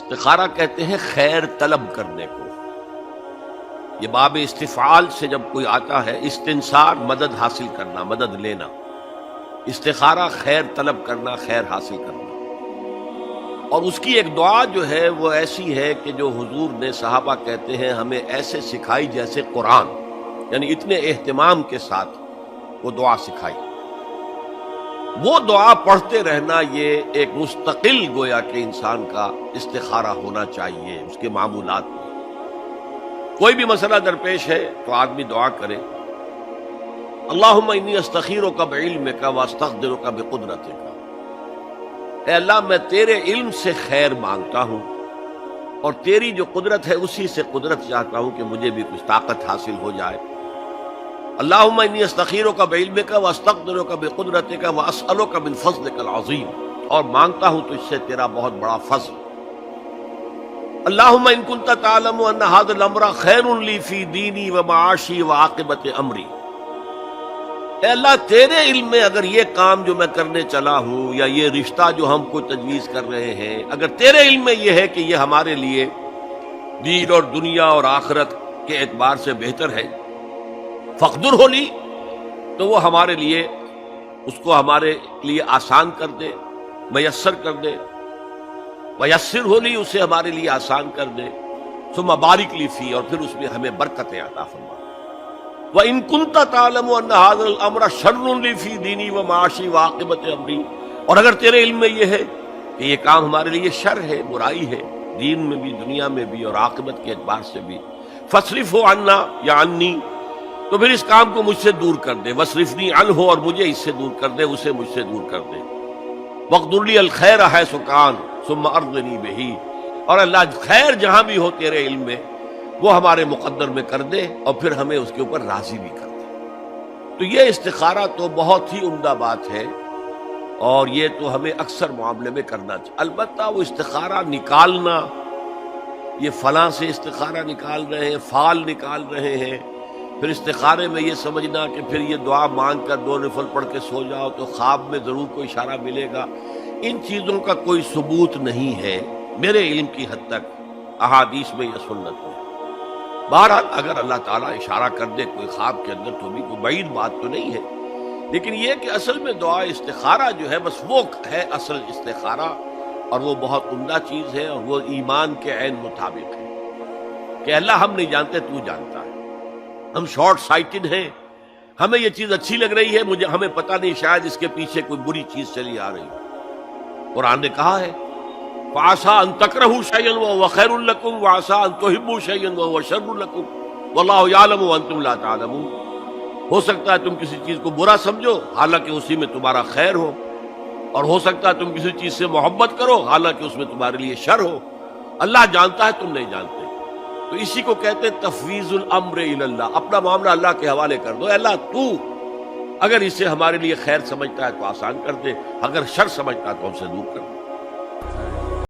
استخارہ کہتے ہیں خیر طلب کرنے کو. یہ باب استفعال سے جب کوئی آتا ہے، استنصار مدد حاصل کرنا، مدد لینا، استخارہ خیر طلب کرنا، خیر حاصل کرنا. اور اس کی ایک دعا جو ہے وہ ایسی ہے کہ جو حضور نے، صحابہ کہتے ہیں، ہمیں ایسے سکھائی جیسے قرآن، یعنی اتنے اہتمام کے ساتھ وہ دعا سکھائی. وہ دعا پڑھتے رہنا یہ ایک مستقل گویا کہ انسان کا استخارہ ہونا چاہیے. اس کے معمولات میں کوئی بھی مسئلہ درپیش ہے تو آدمی دعا کرے، اللہم انی استخیرک بعلمک واستقدرک بقدرتک. اے اللہ، میں تیرے علم سے خیر مانگتا ہوں اور تیری جو قدرت ہے اسی سے قدرت چاہتا ہوں کہ مجھے بھی کچھ طاقت حاصل ہو جائے. اللہم انی استخیرک بعلمک واستقدرک بقدرتک واسألک من فضلک العظیم، اور مانگتا ہوں تجھ سے تیرا بہت بڑا فضل. اللہم ان کنت تعلم ان ھذا الامر خیر لی فی دینی ومعاشی وعاقبۃ امری. اے اللہ، تیرے علم میں اگر یہ کام جو میں کرنے چلا ہوں یا یہ رشتہ جو ہم کو تجویز کر رہے ہیں، اگر تیرے علم میں یہ ہے کہ یہ ہمارے لیے دین اور دنیا اور آخرت کے اعتبار سے بہتر ہے، فقدر ہو لی، تو وہ ہمارے لیے، اس کو ہمارے لیے آسان کر دے، میسر کر دے. میسر ہو لی، اسے ہمارے لیے آسان کر دے. ثم بارک لی فی، اور پھر اس میں ہمیں برکتیں عطا فرما. وَإِن كُنْتَ تَعْلَمُ أَنَّ هَذَا الْأَمْرَ شَرٌّ لِّي فِي دِينِي وَمَعَاشِي وَعَاقِبَةِ أَمْرِي، اور اگر تیرے علم میں یہ ہے کہ یہ کام ہمارے لیے شر ہے، برائی ہے، دین میں بھی، دنیا میں بھی، اور عاقبت کے اعتبار سے بھی، فَاصْرِفْهُ عَنَّا یا عَنِّي، تو پھر اس کام کو مجھ سے دور کر دے. وَاصْرِفْنِي عَنْهُ، اور مجھے اس سے دور کر دے، اسے مجھ سے دور کر دے. وَاقْدُرْ لِي الْخَيْرَ حَيْثُ كَانَ ثُمَّ أَرْضِنِي بِهِ، اور اللہ خیر جہاں بھی ہو تیرے علم میں وہ ہمارے مقدر میں کر دے، اور پھر ہمیں اس کے اوپر راضی بھی کر دے. تو یہ استخارہ تو بہت ہی عمدہ بات ہے، اور یہ تو ہمیں اکثر معاملے میں کرنا چاہیے. البتہ وہ استخارہ نکالنا، یہ فلاں سے استخارہ نکال رہے ہیں، فال نکال رہے ہیں، پھر استخارے میں یہ سمجھنا کہ پھر یہ دعا مانگ کر 2 نفل پڑھ کے سو جاؤ تو خواب میں ضرور کوئی اشارہ ملے گا، ان چیزوں کا کوئی ثبوت نہیں ہے میرے علم کی حد تک، احادیث میں یا سنت میں. بہرحال اگر اللہ تعالیٰ اشارہ کر دے کوئی خواب کے اندر تو بھی کوئی بعید بات تو نہیں ہے، لیکن یہ کہ اصل میں دعا استخارہ جو ہے بس وہ ہے اصل استخارہ، اور وہ بہت عمدہ چیز ہے، اور وہ ایمان کے عین مطابق ہے کہ اللہ ہم نہیں جانتے، تو جانتا ہے. ہم شارٹ سائٹڈ ہیں، ہمیں یہ چیز اچھی لگ رہی ہے، ہمیں پتہ نہیں شاید اس کے پیچھے کوئی بری چیز چلی آ رہی ہے. قرآن نے کہا ہے فَعَسَىٰ أَن تَكْرَهُوا شَيْئًا وَهُوَ خَيْرٌ لَكُمْ وَعَسَىٰ أَن تُحِبُّوا شَيْئًا وَهُوَ شَرٌّ لَكُمْ وَاللَّهُ يَعْلَمُ وَأَنتُمْ لَا تَعْلَمُونَ. ہو سکتا ہے تم کسی چیز کو برا سمجھو حالانکہ اسی میں تمہارا خیر ہو، اور ہو سکتا ہے تم کسی چیز سے محبت کرو حالانکہ اس میں تمہارے لیے شر ہو. اللہ جانتا ہے، تم نہیں جانتے. تو اسی کو کہتے ہیں تفویض الامر الی اللہ، اپنا معاملہ اللہ کے حوالے کر دو. اللہ تو اگر اسے ہمارے لیے خیر سمجھتا ہے تو آسان کر دے، اگر شر سمجھتا ہے تو ہم سے دور کر دے.